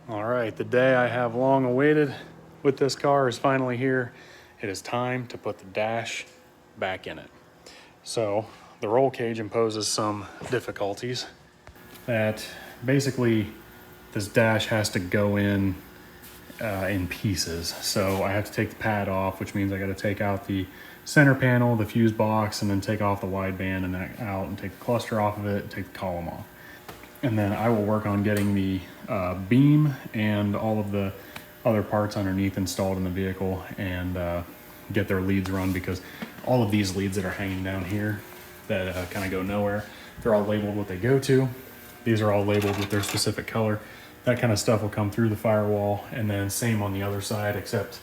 All right, the day I have long awaited with this car is finally here. It is time to put the dash back in it. So the roll cage imposes some difficulties that basically this dash has to go in pieces. So I have to take the pad off, which means I got to take out the center panel, the fuse box, and then take off the wideband and that out and take the cluster off of it and take the column off. And then I will work on getting the beam and all of the other parts underneath installed in the vehicle and get their leads run, because all of these leads that are hanging down here that kind of go nowhere, they're all labeled what they go to. These are all labeled with their specific color. That kind of stuff will come through the firewall, and then same on the other side, except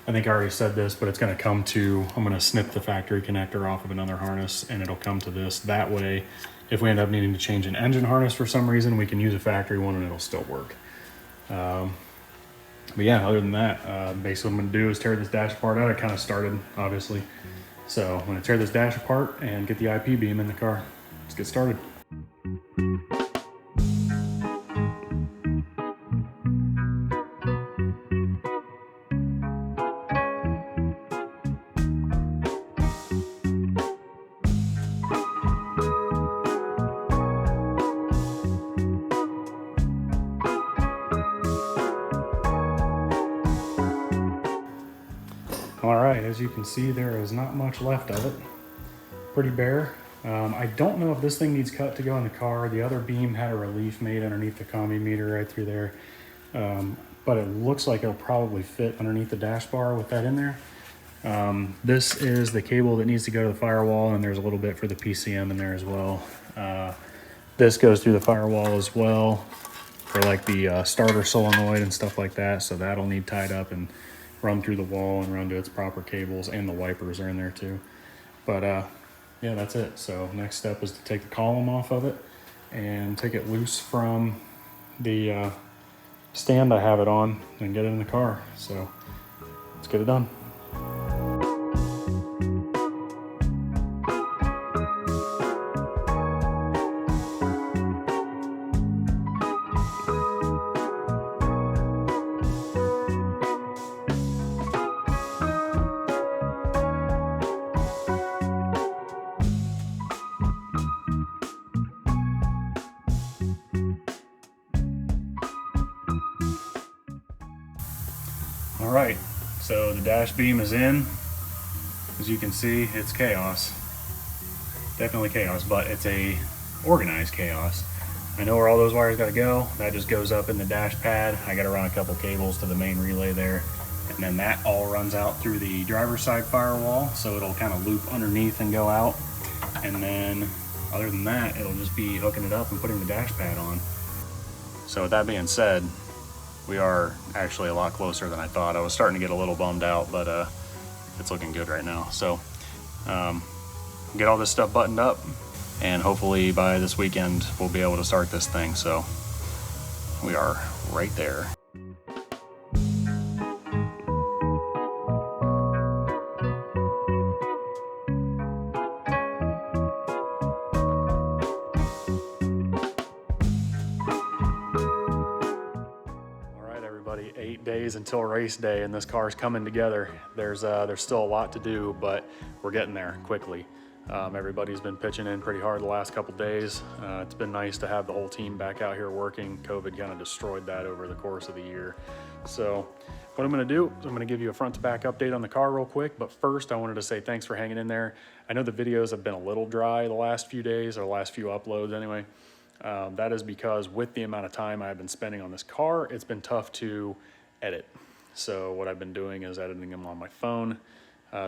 I think I already said this, but it's going to come to, I'm going to snip the factory connector off of another harness and it'll come to this. That way, if we end up needing to change an engine harness for some reason, we can use a factory one and it'll still work. But yeah, other than that, basically what I'm going to do is tear this dash apart out. I kind of started, obviously. So I'm going to tear this dash apart and get the IP beam in the car. Let's get started. All right, as you can see, there is not much left of it. Pretty bare. I don't know if this thing needs cut to go in the car. The other beam had a relief made underneath the commie meter right through there. But it looks like it'll probably fit underneath the dash bar with that in there. This is the cable that needs to go to the firewall, and there's a little bit for the PCM in there as well. This goes through the firewall as well for like the starter solenoid and stuff like that. So that'll need tied up and run through the wall and run to its proper cables, and the wipers are in there too. But yeah, that's it. So next step is to take the column off of it and take it loose from the stand I have it on and get it in the car. So let's get it done. All right, so the dash beam is in. As you can see, it's chaos. Definitely chaos, but it's a organized chaos. I know where all those wires gotta go. That just goes up in the dash pad. I gotta run a couple cables to the main relay there, and then that all runs out through the driver's side firewall, so it'll kind of loop underneath and go out. And then other than that, it'll just be hooking it up and putting the dash pad on. So with that being said, we are actually a lot closer than I thought. I was starting to get a little bummed out, but it's looking good right now. So get all this stuff buttoned up, and hopefully by this weekend we'll be able to start this thing. So we are right there. All right, everybody, 8 days until race day, and this car's coming together. There's still a lot to do, but we're getting there quickly. Everybody's been pitching in pretty hard the last couple days. It's been nice to have the whole team back out here working. COVID kind of destroyed that over the course of the year. So what I'm gonna do is I'm gonna give you a front to back update on the car real quick, but first I wanted to say thanks for hanging in there. I know the videos have been a little dry the last few days, or the last few uploads anyway. That is because with the amount of time I've been spending on this car, it's been tough to edit. So what I've been doing is editing them on my phone.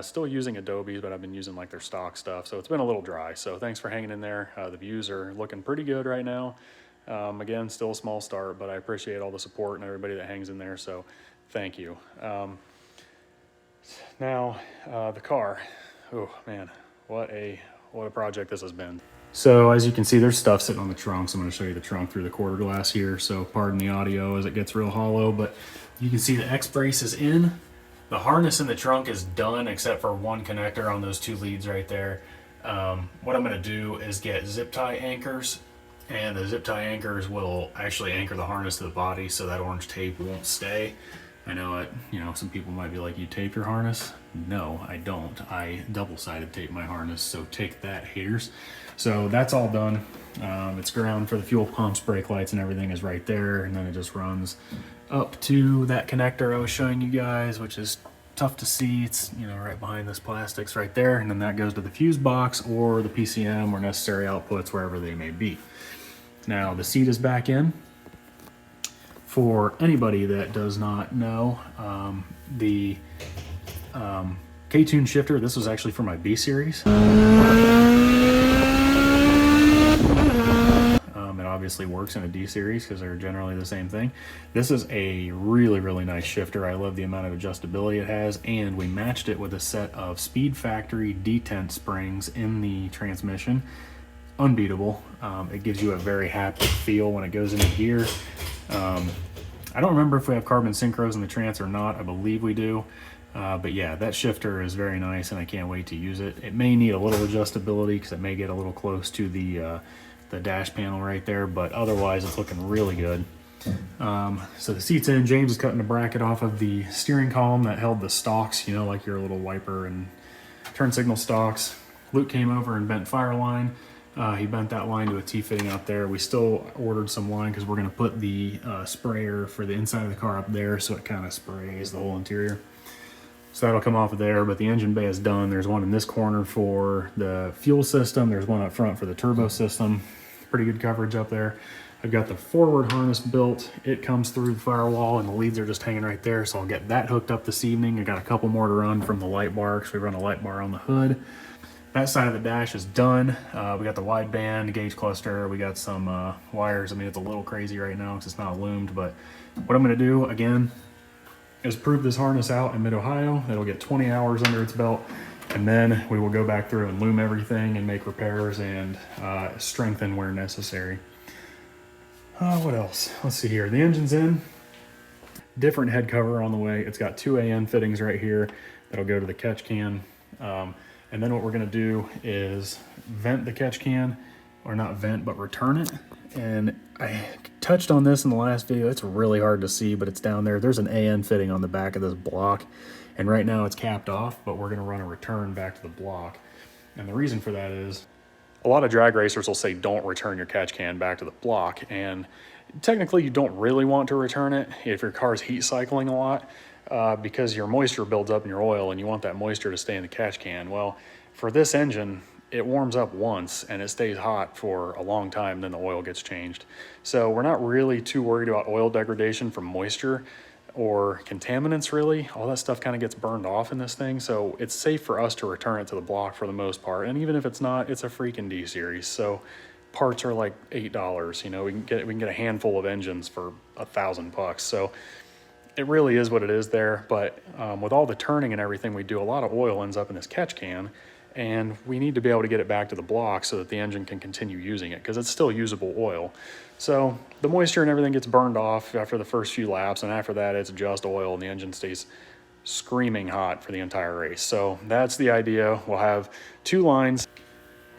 Still using Adobe, but I've been using like their stock stuff. So it's been a little dry. So thanks for hanging in there. The views are looking pretty good right now. Again, still a small start, but I appreciate all the support and everybody that hangs in there. So thank you. Now, the car. Oh man, what a project this has been. So as you can see, there's stuff sitting on the trunk. So I'm going to show you the trunk through the quarter glass here. So pardon the audio as it gets real hollow, but you can see the X brace is in. The harness in the trunk is done except for one connector on those two leads right there. What I'm going to do is get zip tie anchors And the zip tie anchors will actually anchor the harness to the body so that orange tape won't stay. I know it, some people might be like, you tape your harness? No, I don't. I double-sided tape my harness, so take that, haters. So that's all done. It's ground for the fuel pumps, brake lights, and everything is right there, and then it just runs up to that connector I was showing you guys, which is tough to see. It's right behind this plastics right there, and then that goes to the fuse box or the PCM or necessary outputs, wherever they may be. Now the seat is back in. For anybody that does not know, the K-Tune shifter, this was actually for my B series. It obviously works in a D series because they're generally the same thing. This is a really, really nice shifter. I love the amount of adjustability it has, and we matched it with a set of Speed Factory detent springs in the transmission. Unbeatable. It gives you a very haptic feel when it goes into gear. I don't remember if we have carbon synchros in the trans or not. I believe we do. But yeah, that shifter is very nice, and I can't wait to use it. It may need a little adjustability because it may get a little close to the dash panel right there, but otherwise it's looking really good. So the seat's in. James is cutting the bracket off of the steering column that held the stalks, like your little wiper and turn signal stalks. Luke came over and bent fire line. He bent that line to a T-fitting out there. We still ordered some line because we're going to put the sprayer for the inside of the car up there so it kind of sprays the whole interior. So that'll come off of there, but the engine bay is done. There's one in this corner for the fuel system. There's one up front for the turbo system. Pretty good coverage up there. I've got the forward harness built. It comes through the firewall and the leads are just hanging right there, so I'll get that hooked up this evening. I got a couple more to run from the light bar because we run a light bar on the hood. That side of the dash is done. We got the wideband, gauge cluster. We got some wires. I mean, it's a little crazy right now because it's not loomed, but what I'm gonna do, again, is prove this harness out in Mid-Ohio. It'll get 20 hours under its belt, and then we will go back through and loom everything and make repairs and strengthen where necessary. What else? Let's see here. The engine's in. Different head cover on the way. It's got two AN fittings right here that'll go to the catch can. And then what we're gonna do is vent the catch can, or not vent, but return it. And I touched on this in the last video. It's really hard to see, but it's down there. There's an AN fitting on the back of this block. And right now it's capped off, but we're gonna run a return back to the block. And the reason for that is, a lot of drag racers will say don't return your catch can back to the block. And technically you don't really want to return it if your car's heat cycling a lot. Because your moisture builds up in your oil and you want that moisture to stay in the catch can. Well, for this engine, it warms up once and it stays hot for a long time, then the oil gets changed. So we're not really too worried about oil degradation from moisture or contaminants really. All that stuff kind of gets burned off in this thing. So it's safe for us to return it to the block for the most part. And even if it's not, it's a freaking D series. So parts are like $8. We can get a handful of engines for $1,000. So it really is what it is there, but with all the turning and everything we do, a lot of oil ends up in this catch can, and we need to be able to get it back to the block so that the engine can continue using it, because it's still usable oil. So the moisture and everything gets burned off after the first few laps, and after that it's just oil and the engine stays screaming hot for the entire race. So that's the idea. We'll have two lines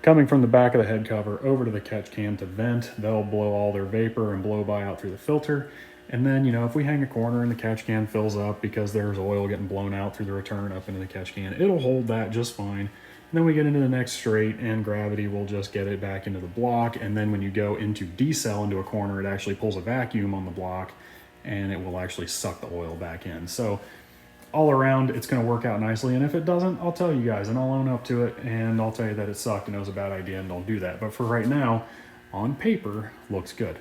coming from the back of the head cover over to the catch can to vent. They'll blow all their vapor and blow by out through the filter. And then, if we hang a corner and the catch can fills up because there's oil getting blown out through the return up into the catch can, it'll hold that just fine. And then we get into the next straight and gravity will just get it back into the block. And then when you go into decel into a corner, it actually pulls a vacuum on the block and it will actually suck the oil back in. So all around, it's going to work out nicely. And if it doesn't, I'll tell you guys and I'll own up to it and I'll tell you that it sucked and it was a bad idea and don't do that. But for right now, on paper, looks good.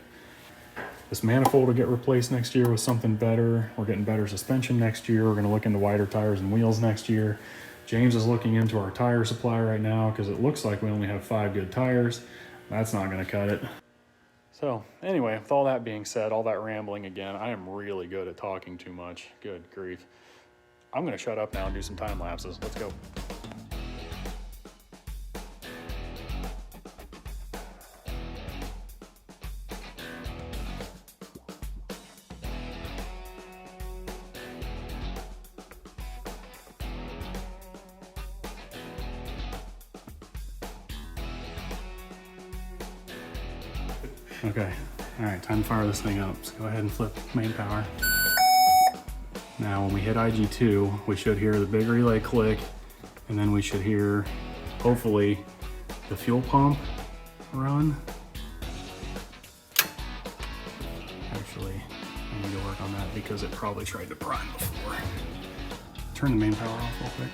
This manifold will get replaced next year with something better. We're getting better suspension next year. We're going to look into wider tires and wheels next year. James is looking into our tire supply right now because it looks like we only have 5 good tires. That's not going to cut it. So anyway, with all that being said, all that rambling again, I am really good at talking too much. Good grief. I'm going to shut up now and do some time lapses. Let's go. Okay, all right, time to fire this thing up. So go ahead and flip main power. Now when we hit IG2, we should hear the big relay click, and then we should hear, hopefully, the fuel pump run. Actually, I need to work on that because it probably tried to prime before. Turn the main power off real quick.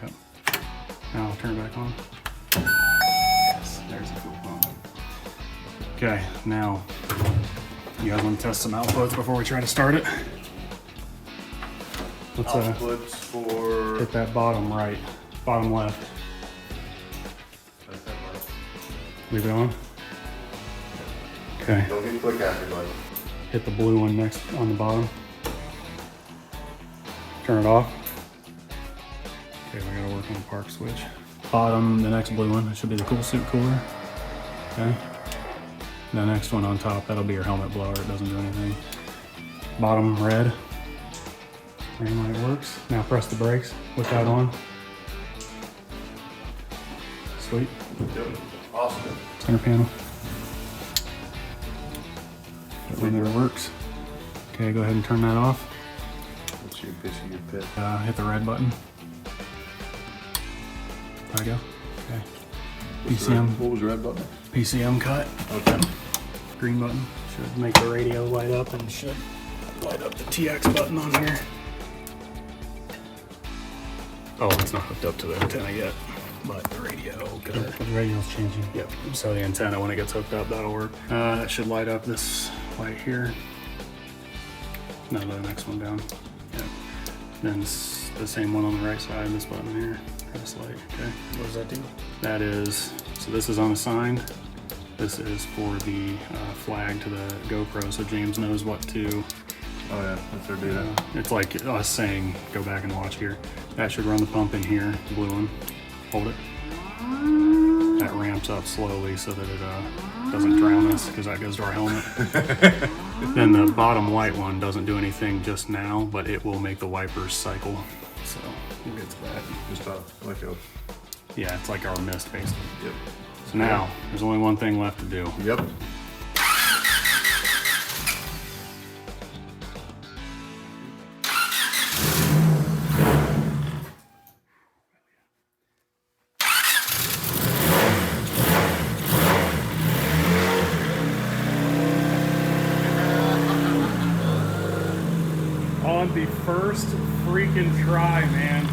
Yep. Now I'll turn it back on. Yes, there's the fuel pump. Okay, now, you guys want to test some outputs before we try to start it? Let's outputs for... hit that bottom right, bottom left. Leave it on. Okay. Don't get quick after, bud. Hit the blue one next on the bottom. Turn it off. Okay, we gotta work on the park switch. Bottom, the next blue one, that should be the cool suit cooler. Okay. The next one on top, that'll be your helmet blower. It doesn't do anything. Bottom red. Green light works. Now press the brakes with that on. Sweet. Yep. Awesome. Center panel. That one there works. Okay, go ahead and turn that off. What's your piss of your pit? Hit the red button. There we go. Okay. PCM. What was the red button? PCM cut. Okay. Green button should make the radio light up and should light up the TX button on here. Oh, it's not hooked up to the antenna yet, but the radio cut. The radio's changing. Yep, so the antenna, when it gets hooked up, that'll work. That should light up this light here. No, the next one down. Yep. Then the same one on the right side, this button here, this light, okay? What does that do? That is, so this is unassigned. This is for the flag to the GoPro, so James knows what to. Oh yeah, that's their data. It's like us saying, go back and watch here. That should run the pump in here, the blue one. Hold it. That ramps up slowly so that it doesn't drown us, because that goes to our helmet. Then the bottom white one doesn't do anything just now, but it will make the wipers cycle. So we'll get to that. Just like a... Yeah, it's like our mist basically. Yep. So now, there's only one thing left to do. Yep. On the first freaking try, man.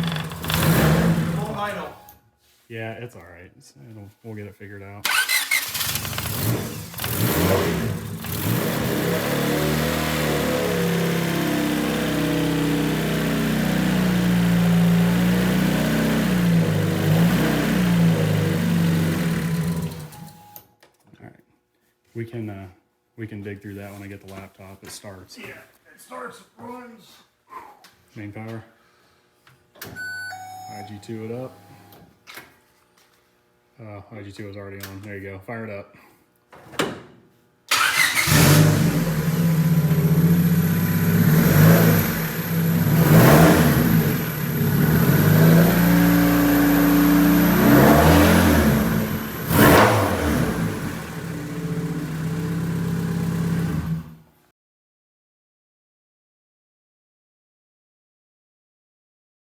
Oh, I know. Yeah, it's all right. We'll get it figured out. All right, we can dig through that when I get the laptop. It starts. Yeah, it starts, runs. Main power. IG2 it up. IG2 is already on. There you go. Fire it up.